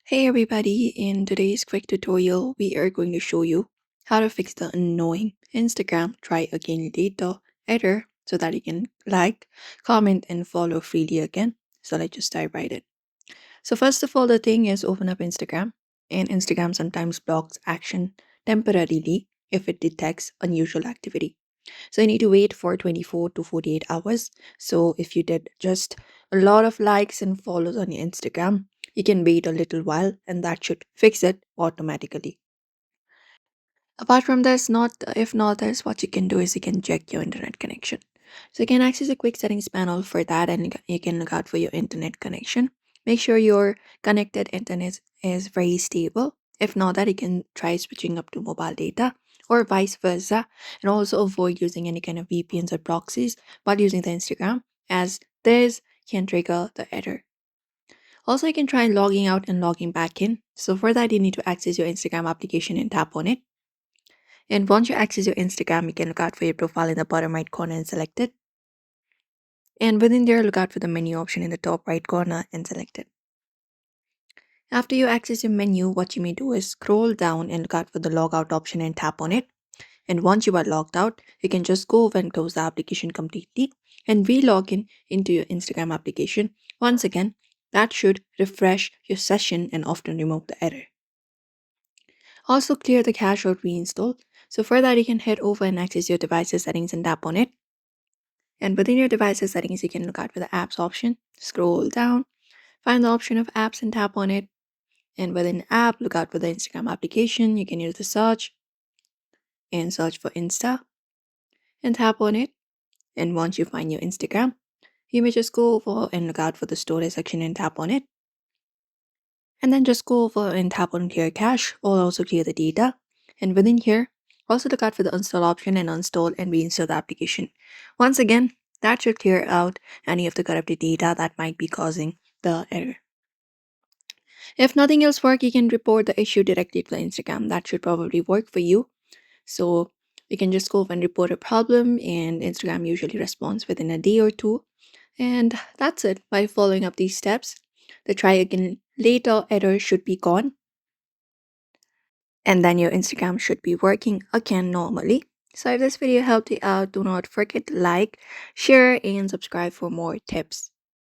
Hey everybody, in today's quick tutorial, we are going to show you how to fix the annoying Instagram try again later error so that you can like, comment, and follow freely again. So let's just dive right in. So first of all, the thing is open up Instagram, and Instagram sometimes blocks action temporarily if it detects unusual activity. So you need to wait for 24 to 48 hours. So if you did just a lot of likes and follows on your Instagram, you can wait a little while and that should fix it automatically. Apart from this, not if not this, what you can do is you can check your internet connection. So you can access a quick settings panel for that and you can look out for your internet connection. Make sure your connected internet is very stable. If not that, you can try switching up to mobile data or vice versa, and also avoid using any kind of VPNs or proxies while using the Instagram, as this can trigger the error. Also, you can try logging out and logging back in. So for that, you need to access your Instagram application and tap on it. And once you access your Instagram, you can look out for your profile in the bottom right corner and select it. And within there, look out for the menu option in the top right corner and select it. After you access your menu, what you may do is scroll down and look out for the logout option and tap on it. And once you are logged out, you can just go over and close the application completely and re-log in into your Instagram application. Once again, that should refresh your session and often remove the error. Also clear the cache or reinstall. So for that, you can head over and access your device's settings and tap on it. And within your device's settings, you can look out for the apps option, scroll down, find the option of apps and tap on it. And within app, look out for the Instagram application. You can use the search and search for Insta and tap on it. And once you find your Instagram, you may just go over and look out for the storage section and tap on it. And then just go over and tap on clear cache or also clear the data. And within here, also look out for the install option and uninstall and reinstall the application. Once again, that should clear out any of the corrupted data that might be causing the error. If nothing else works, you can report the issue directly to the Instagram. That should probably work for you. So you can just go and report a problem, and Instagram usually responds within a day or two. And that's it. By following up these steps, the try again later error should be gone, and then your Instagram should be working again normally. So if this video helped you out, do not forget to like, share, and subscribe for more tips.